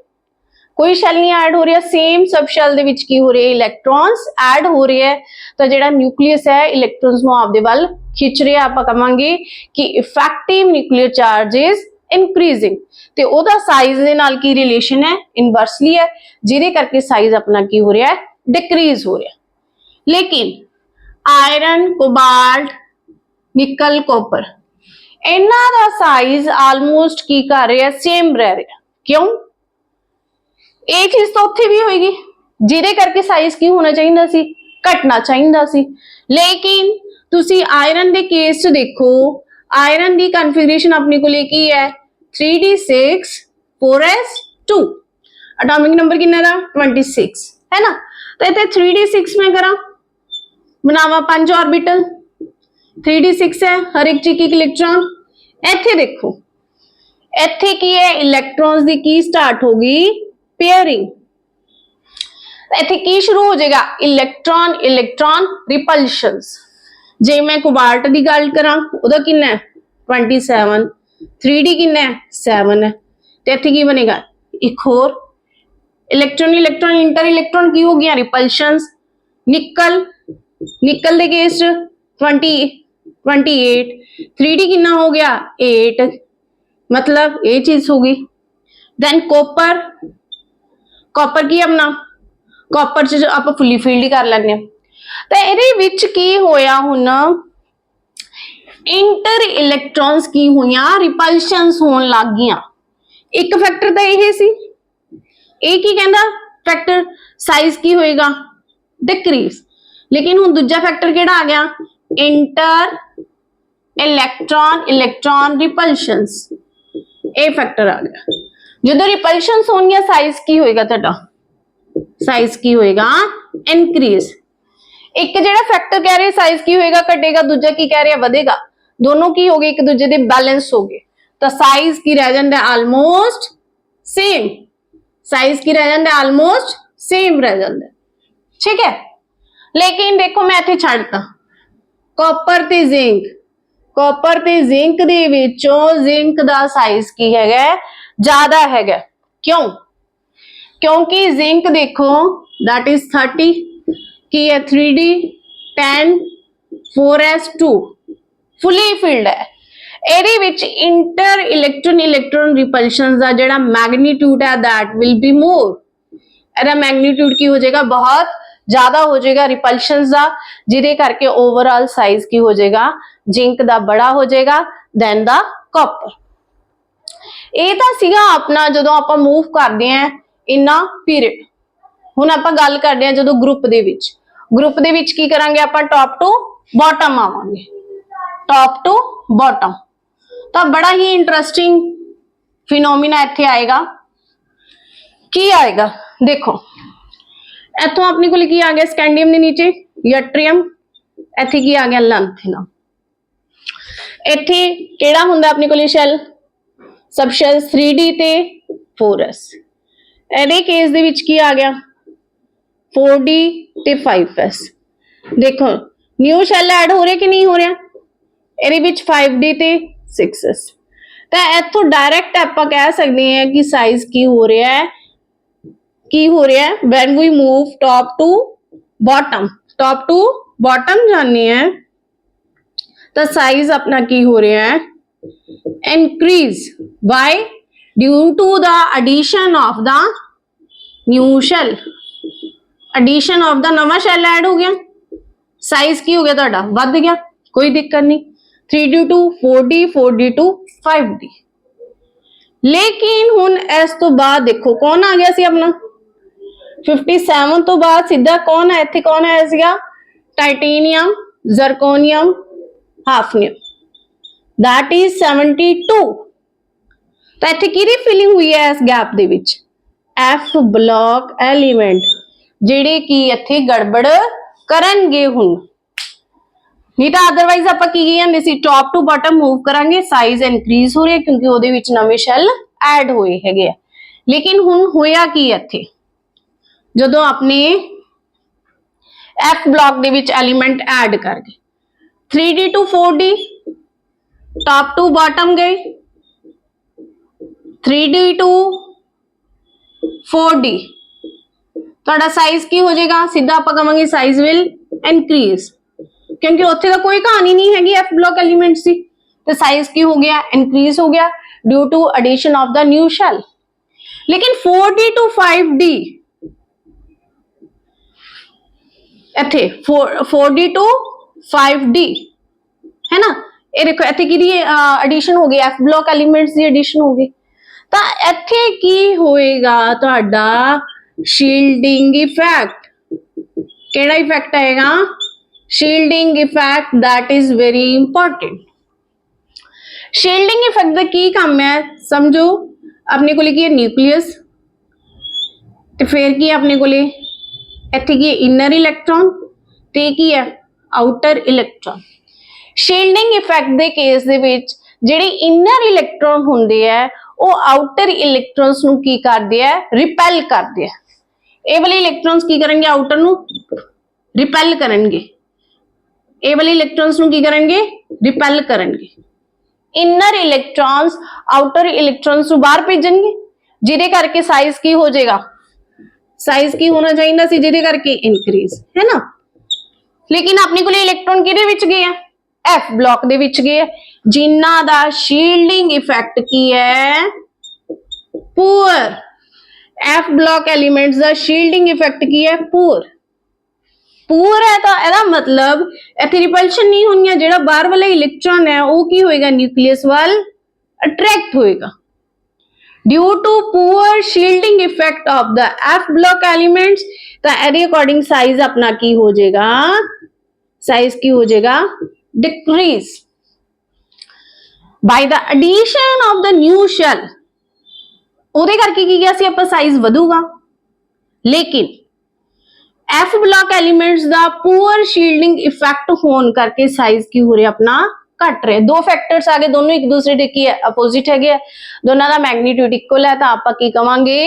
कोई शैल नहीं ऐड हो रहा, सेम सब शैल दे विच की हो रहा है इलैक्ट्रॉन्स ऐड हो रहे हैं तो जिहड़ा न्यूक्लियस है इलैक्ट्रॉन्स नूं आपदे वल खिच रहा। आपां कहांगे कि effective nuclear charge is increasing ते ओदा साइज दे नाल की रिलेशन है इनवर्सली है, जिहदे करके साइज अपना की हो रहा है डिक्रीज हो रहा है। लेकिन आयरन, कोबाल्ट, निकल, कॉपर इन्हां दा साइज आलमोस्ट की कर रहा है सेम रह रहा। क्यों? ये चीज तो उत्थे भी होएगी जिहदे करके साइज की होना चाहिए सी, घटना चाहिए सी। लेकिन तुसी आयरन दे केस च देखो, आयरन दी कॉन्फ़िगरेशन अपने को की है 3d6 4s2, एटॉमिक नंबर कितना था 26 है ना। तो इतने 3d6 में करा बनावा 5 ऑर्बिटल, 3d6 है हर एक चीज की इलेक्ट्रॉन। इथे देखो इथे की है इलेक्ट्रॉन्स दी की स्टार्ट होगी पेयरिंग। इथे की शुरू हो जाएगा इलेक्ट्रॉन इलेक्ट्रॉन रिपल्शंस। जे मैं कोबाल्ट की गल करा उहदा कितना है 27, 3d कितना है 7 है। तो इथे की बनेगा एक होर इलेक्ट्रॉन इलेक्ट्रॉन इंटर इलेक्ट्रॉन की हो गया रिपल्शंस। निकल निकल दे केस 28, 3d कितना हो गया 8, मतलब ये चीज होगी। देन कॉपर, कॉपर की अपना कॉपर च आप फुली फील्ड कर लेंगे। तो ये विच की होया हुण इंटर इलेक्ट्रॉन्स की हुई रिपल्शंस होन लग गईयां। एक फैक्टर तो यह सी, एक ही कहंदा फैक्टर साइज की होएगा डिक्रीज। लेकिन हुण दूजा फैक्टर केड़ा आ गया इंटर इलेक्ट्रॉन इलेक्ट्रॉन रिपल्शंस, ए फैक्टर आ गया। जो रिपल्शंस होंगी साइज की होएगा तुहाडा, साइज की होएगा इनक्रीज। एक जेड़ा फैक्टर कह रहे साइज की होएगा घटेगा, दूजा की कह रहे बढ़ेगा, दोनों की हो गए एक दूजे दे बैलेंस हो गए तो साइज की रह जाता है ऑलमोस्ट सेम, साइज की रह जाता है ऑलमोस्ट सेम रह जाता है। ठीक है। लेकिन देखो मैं इत्थे छड्डता कॉपर ते जिंक, कॉपर ते जिंक दे विचों जिंक दा साइज की हैगा ज्यादा हैगा। क्यों? क्योंकि जिंक देखो दैट इज 30 की है 3D 10 4s2 फुली फिल्ड है। ਇਹਦੇ ਵਿੱਚ ਇੰਟਰ ਇਲੈਕਟ੍ਰੋਨ ਰਿਪਲਸ਼ਨ ਦਾ ਜਿਹੜਾ ਮੈਗਨੀਟਿਊਡ ਹੈ दैट विल बी मोर। ਇਹਦਾ ਮੈਗਨੀਟਿਊਡ ਕੀ ਹੋ ਜਾਏਗਾ ਬਹੁਤ ਜ਼ਿਆਦਾ ਹੋ ਜਾਏਗਾ ਰਿਪਲਸ਼ਨਸ ਦਾ, ਜਿਹਦੇ ਕਰਕੇ ਓਵਰਆਲ ਸਾਈਜ਼ ਕੀ ਹੋ ਜਾਏਗਾ जिंक ਦਾ ਬੜਾ ਹੋ ਜਾਏਗਾ ਦੈਨ ਦਾ ਕਾਪਰ। ਇਹ ਤਾਂ ਸੀਗਾ ਆਪਣਾ ਜਦੋਂ ਆਪਾਂ ਮੂਵ ਕਰਦੇ ਆਂ ਇਨਾ ਪੀਰੀਅਡ। ਹੁਣ ਆਪਾਂ ਗੱਲ ਕਰਦੇ ਆਂ ਜਦੋਂ ਗਰੁੱਪ ਦੇ ਵਿੱਚ ਕੀ ਕਰਾਂਗੇ ਆਪਾਂ ਟੌਪ ਟੂ ਬਾਟਮ ਆਵਾਂਗੇ, ਟੌਪ ਟੂ ਬਾਟਮ। ਤਾਂ ਬੜਾ ਹੀ ਇੰਟਰਸਟਿੰਗ ਫਿਨੋਮੀਨਾ ਇੱਥੇ ਆਏਗਾ। ਕੀ ਆਏਗਾ ਦੇਖੋ, ਇੱਥੋਂ ਆਪਣੇ ਕੋਲ ਕੀ ਆ ਗਿਆ ਸਕੈਂਡੀਅਮ ਦੇ ਨੀਚੇ ਯਟਰੀਅਮ, ਇੱਥੇ ਕੀ ਆ ਗਿਆ ਲੈਂਥੀਨਮ। ਇੱਥੇ ਕਿਹੜਾ ਹੁੰਦਾ ਆਪਣੇ ਕੋਲ ਸ਼ੈਲ ਸਬ ਸ਼ੈਲ 3D ਤੇ 4s। ਇਹਦੇ ਕੇਸ ਦੇ ਵਿੱਚ ਕੀ ਆ ਗਿਆ 4D ਤੇ 5s। ਦੇਖੋ ਨਿਊ ਸ਼ੈਲ ਐਡ ਹੋ ਰਿਹਾ ਕਿ ਨਹੀਂ ਹੋ ਰਿਹਾ, ਇਹਦੇ ਵਿੱਚ 5D ਤੇ 6s। ਤਾਂ ਇੱਥੋਂ ਡਾਇਰੈਕਟ ਆਪਾਂ ਕਹਿ ਸਕਦੇ ਹਾਂ ਕਿ ਸਾਈਜ਼ ਕੀ ਹੋ ਰਿਹਾ ਹੈ when we move top to bottom जाने हैं तो साइज अपना की हो रहा है increase by due to the addition of the new shell। addition of the नवा shell ऐड हो गया, साइज की हो गया ਤੁਹਾਡਾ ਵੱਧ ਗਿਆ, कोई दिक्कत नहीं। 3D to 4D 4D to 5D। लेकिन हुन इस तो बाद देखो कौन आ गया सी अपना 57 तो बाद सीधा कौन है इत्थे, कौन है सीगा titanium zirconium hafnium that is 72। तो इत्थे किहदी फिलिंग हुई है इस गैप दे विच एफ ब्लॉक एलीमेंट जिहड़े कि इत्थे गड़बड़ करनगे। हुन नहीं तो अदरवाइज आप की कहते सी टॉप टू बॉटम मूव करांगे साइज इनक्रीज हो रहा है क्योंकि ਉਹਦੇ ਵਿੱਚ ਨਵੇਂ ਸ਼ੈਲ ਐਡ ਹੋਏ ਹੈਗੇ। लेकिन हुन होया की ਇੱਥੇ ਜਦੋਂ ਆਪਣੇ F ਬਲਾਕ ਦੇ ਵਿੱਚ ਐਲੀਮੈਂਟ ਐਡ ਕਰ ਗਏ 3D to 4D top to bottom गए 3D to 4D ਤੁਹਾਡਾ ਸਾਈਜ਼ ਕੀ ਹੋ ਜਾਏਗਾ ਸਿੱਧਾ ਆਪਾਂ ਕਹਾਂਗੇ ਸਾਈਜ਼ ਵਿਲ ਇਨਕਰੀਜ਼ क्योंकि उत्थे तो कोई कहानी नहीं हैगी एफ ब्लॉक एलिमेंट्स की। तो साइज की हो गया इंक्रीज हो गया due to addition of the new shell. लेकिन 4D to 5D इत्थे 4D to 5D है ना, ये देखो इत्थे की एडिशन हो गई एफ ब्लॉक एलिमेंट्स की एडिशन हो गई। तो इत्थे की होएगा तुहाडा शील्डिंग इफेक्ट। केड़ा इफेक्ट आएगा shielding effect that is very important. Shielding effect का की काम है समझो, अपने को की न्यूक्लियस तो फिर की अपने को इत्थे की इनर इलैक्ट्रॉन ते की है आउटर इलैक्ट्रॉन। शील्डिंग इफेक्ट के केस दे विच जिहड़े इनर इलैक्ट्रॉन हुंदे है वो आउटर इलैक्ट्रॉन्स नूं की करदे है रिपेल करदे है। ये वाले इलैक्ट्रॉन्स की करेंगे आउटर नूं रिपेल करेंगे, ए वाले इलैक्ट्रॉन्स नूं की करेंगे रिपेल करेंगे। इनर इलैक्ट्रॉन्स आउटर इलैक्ट्रॉन्स नूं बाहर भेजणगे जिहदे करके साइज की हो जाएगा साइज की होना चाहिए सी जिहदे करके इंक्रीज है ना। लेकिन अपने को इलैक्ट्रॉन किहदे विच गए हैं एफ ब्लॉक दे विच गए जिन्हां दा शील्डिंग इफेक्ट की है पुअर। एफ ब्लॉक एलिमेंट्स दा शील्डिंग इफेक्ट की है पुअर पूरा है। तो यदा मतलब इत्थे रिपल्शन नहीं होनी है, जेड़ा बाहर वाला इलैक्ट्रॉन है वो की होएगा न्यूक्लियस वाल अट्रैक्ट होएगा due to poor shielding effect of the f block elements. तो एदे अकॉर्डिंग साइज अपना की हो जाएगा साइज की हो जाएगा decrease by the addition of the new shell. ਉਹਦੇ ਕਰਕੇ ਕੀ ਗਿਆ ਸੀ ਆਪਾਂ ਸਾਈਜ਼ ਵਧੂਗਾ। लेकिन एफ ब्लॉक एलिमेंट्स दा पुअर शील्डिंग इफेक्ट होने करके साइज की हो रहा अपना घट रहे। दो फैक्टर्स आ गए, दोनों एक दूसरे के की अपोजिट है, दोनों का मैग्नीट्यूड इक्वल है। तो आप की कहांगे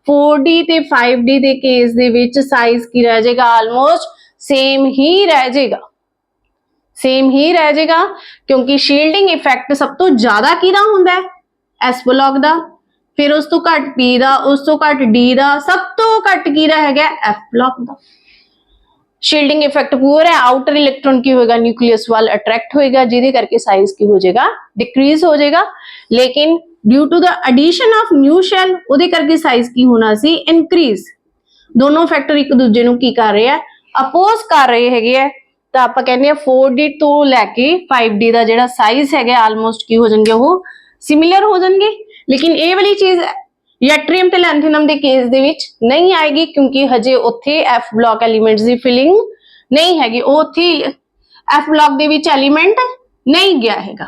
4D ते 5D के केस दे विच साइज की रह जाएगा ऑलमोस्ट सेम ही रह जाएगा, सेम ही रह जाएगा क्योंकि शील्डिंग इफेक्ट सब तो ज्यादा किहदा हुंदा है एस ब्लॉक दा, फिर उस तो घट पी दा, उस तो घट डी दा, सब तो घट की है एफ ब्लॉक का। शील्डिंग इफेक्ट पूरा है, आउटर इलेक्ट्रॉन की होगा न्यूक्लियस वाल अट्रैक्ट होएगा, जिदे करके साइज की हो जाएगा डिक्रीज हो जाएगा। लेकिन due to the addition of new shell उहदे करके साइज की होना सी इनक्रीज। दोनों फैक्टर एक दूजे ਨੂੰ ਕੀ ਕਰ ਰਹੇ ਆ, ਅਪੋਜ਼ ਕਰ ਰਹੇ ਹੈਗੇ ਆ। ਤਾਂ ਆਪਾਂ ਕਹਿੰਦੇ ਆ 4D ਤੋਂ ਲੈ ਕੇ 5D ਦਾ ਜਿਹੜਾ ਸਾਈਜ਼ ਹੈਗਾ ਆਲਮੋਸਟ ਕੀ ਹੋ ਜਾਣਗੇ, ਉਹ ਸਿਮਿਲਰ ਹੋ ਜਾਣਗੇ। ਲੇਕਿਨ ਇਹ ਵਾਲੀ ਚੀਜ਼ ਯੈਟਰੀਅਮ ਤੇ ਲੈਂਥੀਨਮ ਦੇ ਕੇਸ ਦੇ ਵਿੱਚ ਨਹੀਂ ਆਏਗੀ, ਕਿਉਂਕਿ ਹਜੇ ਉੱਥੇ ਐਫ ਬਲੌਕ ਐਲੀਮੈਂਟਸ ਦੀ ਫਿਲਿੰਗ ਨਹੀਂ ਹੈਗੀ, ਉਹ ਉੱਥੇ ਐਫ ਬਲੌਕ ਦੇ ਵਿੱਚ ਐਲੀਮੈਂਟ ਨਹੀਂ ਗਿਆ ਹੈਗਾ।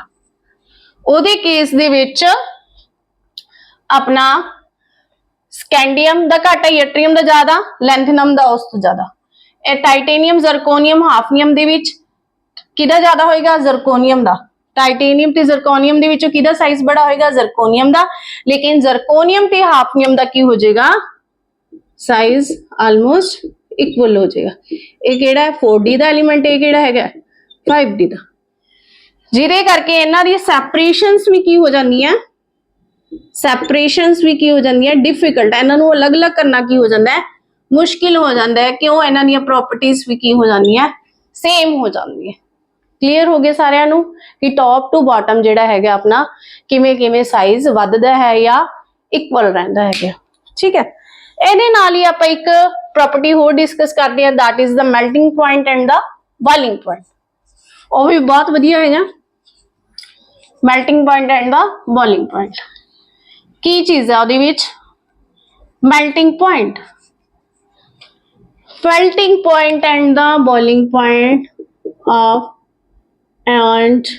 ਉਹਦੇ ਕੇਸ ਦੇ ਵਿੱਚ ਆਪਣਾ ਸਕੈਂਡੀਅਮ ਦਾ ਘੱਟ ਹੈ, ਯੈਟਰੀਅਮ ਦਾ ਜ਼ਿਆਦਾ, ਲੈਂਥੀਨਮ ਦਾ ਉਸ ਤੋਂ ਜ਼ਿਆਦਾ। ਇਹ ਟਾਈਟੇਨੀਅਮ, ਜ਼ਰਕੋਨੀਅਮ, ਹਾਫਨੀਅਮ ਦੇ ਵਿੱਚ ਕਿਹਦਾ ਜ਼ਿਆਦਾ ਹੋਏਗਾ, ਜ਼ਰਕੋਨੀਅਮ ਦਾ। टाइटेनियम ते जरकोनियम दे विचों किहदा साइज बड़ा होएगा, जरकोनियम दा। लेकिन जरकोनियम ते हाफनियम दा की हो जाएगा, साइज ऑलमोस्ट इक्वल हो जाएगा। ये केड़ा है 4D दा एलिमेंट, ये केड़ा हैगा 5D दा, जिहदे करके इन्हां दी सैपरेशंस भी की हो जांदी है, सैपरेशंस भी की हो जांदी है डिफिकल्ट। इन्हां नूं अलग अलग करना की हो जांदा है, मुश्किल हो जांदा है। क्यों, इन्हां दी प्रॉपर्टीज भी की हो जांदी है, सेम हो जांदी है। क्लीयर हो गया सारिਆਂ ਨੂੰ कि टॉप टू बॉटम ਜਿਹੜਾ ਹੈਗਾ ਆਪਣਾ ਕਿਵੇਂ ਕਿਵੇਂ ਸਾਈਜ਼ ਵੱਧਦਾ ਹੈ ਜਾਂ ਇਕੁਅਲ ਰਹਿੰਦਾ ਹੈਗਾ। ਠੀਕ ਹੈ, ਇਹਦੇ ਨਾਲ ਹੀ ਆਪਾਂ ਇੱਕ ਪ੍ਰੋਪਰਟੀ ਹੋਰ ਡਿਸਕਸ ਕਰਦੇ ਹਾਂ, that is the melting point and the boiling point। ਉਹ ਵੀ ਬਹੁਤ ਵਧੀਆ ਹੈਗਾ, melting point and the boiling point। ਕੀ ਚੀਜ਼ ਹੈ ਉਹਦੇ ਵਿੱਚ, melting point, melting point and the boiling point of and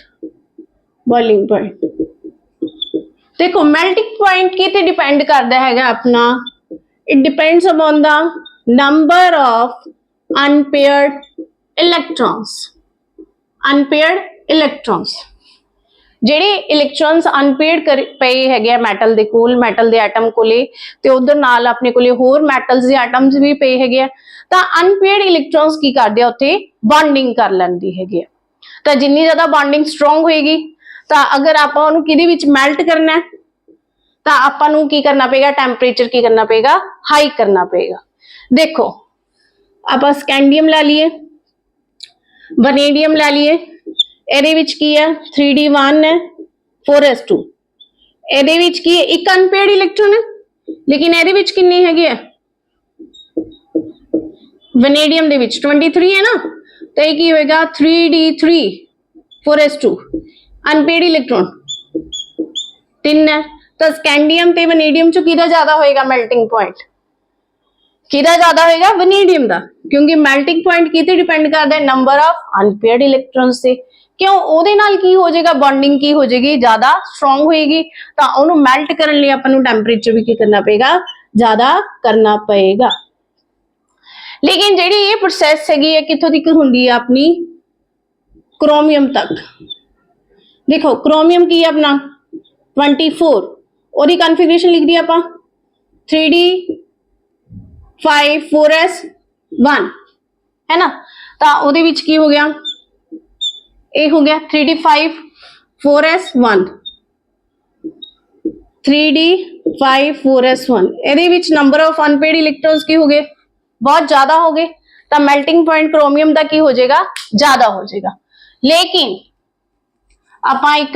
boiling point। देखो melting point किते डिपेंड करता है अपना, it depends upon the number of unpaired electrons, unpaired electrons। ਜਿਹੜੇ ਇਲੈਕਟ੍ਰॉन्स ਅਨਪੇਅਰਡ ਪਏ ਹੈਗੇ ਆ ਮੈਟਲ ਦੇ ਕੋਲ, ਮੈਟਲ ਦੇ ਐਟਮ ਕੋਲੇ, ਤੇ ਉਧਰ ਨਾਲ ਆਪਣੇ ਕੋਲੇ ਹੋਰ ਮੈਟਲਸ ਦੇ ਐਟਮਸ ਵੀ ਪਏ ਹੈਗੇ ਆ, ਤਾਂ ਅਨਪੇਅਰਡ ਇਲੈਕਟ੍ਰॉन्स ਕੀ ਕਰਦੇ ਆ, ਉੱਥੇ ਬੌਂਡਿੰਗ ਕਰ ਲੈਂਦੀ ਹੈਗੇ ਆ। ਤਾਂ ਜਿੰਨੀ ਜ਼ਿਆਦਾ ਬੌਂਡਿੰਗ ਸਟਰੋਂਗ ਹੋਏਗੀ, ਤਾਂ ਅਗਰ ਆਪਾਂ ਉਹਨੂੰ ਕਿਹਦੇ ਵਿੱਚ ਮੈਲਟ ਕਰਨਾ ਹੈ, ਤਾਂ ਆਪਾਂ ਨੂੰ ਕੀ ਕਰਨਾ ਪਏਗਾ, ਟੈਂਪਰੇਚਰ ਕੀ ਕਰਨਾ ਪਏਗਾ, ਹਾਈ ਕਰਨਾ ਪਏਗਾ। ਦੇਖੋ ਆਪਾਂ ਸਕੈਂਡੀਅਮ ਲੈ ਲਈਏ, ਵਨੇਡੀਅਮ ਲੈ ਲਈਏ, ਇਹਦੇ ਵਿੱਚ ਕੀ ਹੈ 3D1 ਹੈ 4s2, ਇਹਦੇ ਵਿੱਚ ਕੀ ਹੈ ਇੱਕ ਅਨਪੇਅਰਡ ਇਲੈਕਟ੍ਰੋਨ ਹੈ, ਲੇਕਿਨ ਇਹਦੇ ਵਿੱਚ ਕਿੰਨੇ ਹੈਗੇ ਆ, ਵਨੇਡੀਅਮ ਦੇ ਵਿੱਚ 23 ਹੈ ਨਾ, तो ये की होएगा 3D3 4s2, अनपेड इलेक्ट्रॉन 3 है। तो स्कैंडियम ते वनेडियम चो किहदा ज्यादा होएगा मेल्टिंग पॉइंट, किहदा ज्यादा होएगा, वनेडियम दा, क्योंकि मेल्टिंग पॉइंट किते डिपेंड करदा है, नंबर ऑफ अनपेयर्ड इलेक्ट्रॉन्स से। क्यों, ओदे नाल की हो जाएगा, बॉन्डिंग की हो जाएगी, ज्यादा स्ट्रॉन्ग होएगी, तां ओनू मेल्ट करन लई आपां नू टैंपरेचर भी की करना पेगा, ज्यादा करना पएगा। लेकिन जी ये प्रोसैस हैगी है कितों तक होंगी है अपनी, क्रोमियम तक। देखो क्रोमियम की है अपना 24, और कॉन्फ़िगरेशन लिख दी आप 3D5 4s1 है ना, तो ਉਹਦੇ ਵਿੱਚ ਕੀ ਹੋ ਗਿਆ, ਇਹ ਹੋ ਗਿਆ 3D5 4s1, 3D5 4s1। ਇਹਦੇ ਵਿੱਚ नंबर ऑफ अनपेड इलेक्ट्रॉन्स की हो गए, बहुत ज्यादा हो गए, तो मेल्टिंग पॉइंट क्रोमियम का की हो जाएगा, ज्यादा हो जाएगा। लेकिन आप एक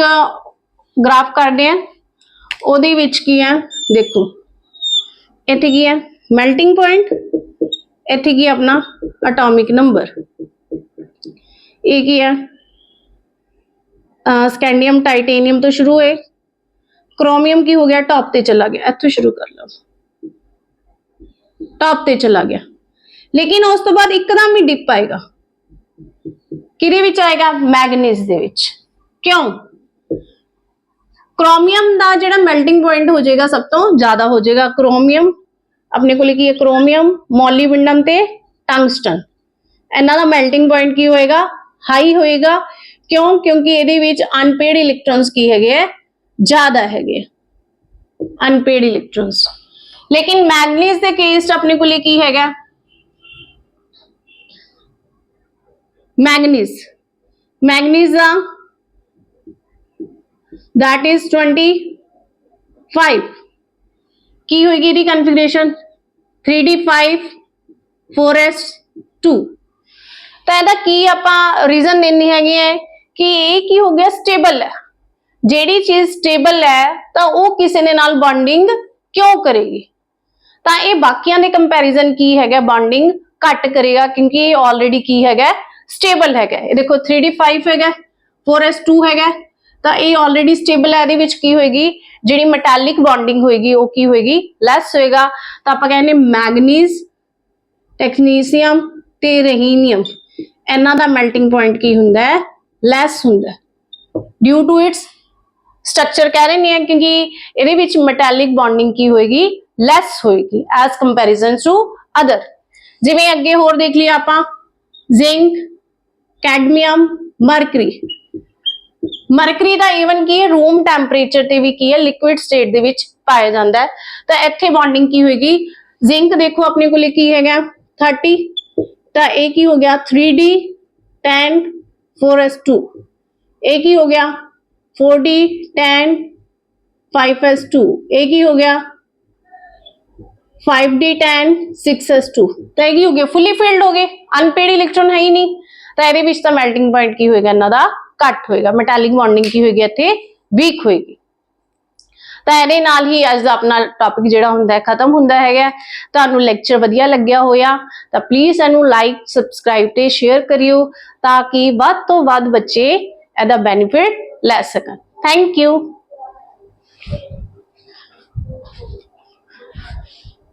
ग्राफ करते हैं, ਉਹਦੇ ਵਿੱਚ ਕੀ ਹੈ देखो, ਇੱਥੇ ਕੀ ਹੈ मेल्टिंग पॉइंट, ਇੱਥੇ ਕੀ अपना एटॉमिक नंबर, ये की है स्कैंडियम टाइटेनियम तो शुरू है, क्रोमियम की हो गया टॉप ते चला गया, इत्थों शुरू कर लो, टॉप ते चला गया। लेकिन उस तो बाद एकदम ही डिप आएगा, किहदे विच आएगा, मैगनीज दे विच। क्यों, क्रोमियम का जिहड़ा मेल्टिंग पॉइंट हो जाएगा सब तो ज्यादा हो जाएगा। क्रोमियम अपने को की है, क्रोमियम मोलिब्डेनम ते टंगस्टन, इन्हां दा मेल्टिंग पॉइंट की होएगा, हाई होएगा। क्यों, क्योंकि इहदे विच अनपेड इलेक्ट्रॉन्स की हैगे ज्यादा हैगे, अनपेड इलेक्ट्रॉन्स। लेकिन मैगनीज के केस अपने को की हैगा, मैगनीज दैट इज 25, की होगी ਇਹਦੀ ਕਨਫੀਗਰੇਸ਼ਨ 3d5 4s2। ਤਾਂ ਇਹਦਾ ਕੀ ਆਪਾਂ ਰੀਜ਼ਨ ਦੇਣੀ ਹੈਗੇ ਹੈ ਕਿ ਇਹ ਕੀ ਹੋ ਗਿਆ ਸਟੇਬਲ ਹੈ। ਜਿਹੜੀ ਚੀਜ਼ ਸਟੇਬਲ ਹੈ ਤਾਂ ਉਹ ਕਿਸੇ ਦੇ ਨਾਲ ਬੌਂਡਿੰਗ ਕਿਉਂ ਕਰੇਗੀ, ਤਾਂ ਇਹ ਬਾਕੀਆਂ ਦੇ ਕੰਪੈਰੀਜ਼ਨ ਕੀ ਹੈਗਾ ਬੌਂਡਿੰਗ ਘੱਟ ਕਰੇਗਾ ਕਿਉਂਕਿ ਇਹ ਆਲਰੇਡੀ ਕੀ ਹੈਗਾ ਸਟੇਬਲ ਹੈਗਾ। ਇਹ ਦੇਖੋ 3d5 ਹੈਗਾ 4s2 ਹੈਗਾ ਤਾਂ ਇਹ ਆਲਰੇਡੀ ਸਟੇਬਲ ਹੈ। ਇਹਦੇ ਵਿੱਚ ਕੀ ਹੋਏਗੀ ਜਿਹੜੀ ਮੈਟੈਲਿਕ ਬੌਂਡਿੰਗ ਹੋਏਗੀ ਉਹ ਕੀ ਹੋਏਗੀ ਲੈਸ ਹੋਏਗਾ। ਤਾਂ ਆਪਾਂ ਕਹਿੰਦੇ ਮੈਗਨੀਜ਼ ਟੈਕਨੀਸੀਅਮ ਤੇ ਰਹੀਨੀਅਮ ਇਹਨਾਂ ਦਾ ਮੈਲਟਿੰਗ ਪੁਆਇੰਟ ਕੀ ਹੁੰਦਾ ਹੈ ਲੈਸ ਹੁੰਦਾ ਡਿਊ ਟੂ ਇਟਸ स्ट्रक्चर कह रहे नहीं है क्योंकि ਇਹਦੇ ਵਿੱਚ ਮੈਟੈਲਿਕ ਬੌਂਡਿੰਗ ਕੀ ਹੋਏਗੀ ਲੈਸ ਹੋਏਗੀ ਐਸ ਕੰਪੈਰੀਜ਼ਨ ਟੂ ਅਦਰ। ਜਿਵੇਂ ਅੱਗੇ ਹੋਰ ਦੇਖ ਲਿਆ ਆਪਾਂ ਜ਼ਿੰਕ ਕੈਡਮੀਅਮ ਮਰਕਰੀ। ਮਰਕਰੀ ਦਾ ਈਵਨ ਕੀ ਹੈ ਰੂਮ ਟੈਂਪਰੇਚਰ ਤੇ ਵੀ ਕੀ ਹੈ ਲਿਕੁਇਡ ਸਟੇਟ ਦੇ ਵਿੱਚ ਪਾਇਆ ਜਾਂਦਾ ਹੈ। ਤਾਂ ਇੱਥੇ ਬੌਂਡਿੰਗ ਕੀ ਹੋਏਗੀ ਜ਼ਿੰਕ ਦੇਖੋ ਆਪਣੇ ਕੋਲੇ ਕੀ ਹੈਗਾ 30 ਤਾਂ ਇਹ ਕੀ ਹੋ ਗਿਆ 3d10 4s2। ਇਹ ਕੀ ਹੋ ਗਿਆ 4d 10 5s2। एक ही हो गया 5d 10 6s2। तो एक ही हो गया फुली फिल्ड हो गए अनपेड इलेक्ट्रॉन है ही नहीं। तो ਇਹਦੇ ਵਿੱਚ ਤਾਂ ਮੈਲਟਿੰਗ ਪੁਆਇੰਟ ਕੀ ਹੋਏਗਾ ਇਹਨਾਂ ਦਾ ਘੱਟ ਹੋਏਗਾ ਮੈਟੈਲਿਕ ਬੌਂਡਿੰਗ ਕੀ ਹੋਏਗੀ ਇੱਥੇ ਵੀਕ ਹੋਏਗੀ। ਤਾਂ ਇਹਦੇ ਨਾਲ ਹੀ ਅੱਜ ਦਾ ਆਪਣਾ ਟੌਪਿਕ ਜਿਹੜਾ ਹੁੰਦਾ ਹੈ ਖਤਮ ਹੁੰਦਾ ਹੈਗਾ। ਤੁਹਾਨੂੰ ਲੈਕਚਰ ਵਧੀਆ ਲੱਗਿਆ ਹੋਇਆ ਤਾਂ ਪਲੀਜ਼ ਇਹਨੂੰ ਲਾਈਕ ਸਬਸਕ੍ਰਾਈਬ ਤੇ ਸ਼ੇਅਰ ਕਰਿਓ ਤਾਂ ਕਿ ਵੱਧ ਤੋਂ ਵੱਧ ਬੱਚੇ ਇਹਦਾ ਬੈਨੀਫਿਟ ਲੈ ਸਕਣ। Thank you.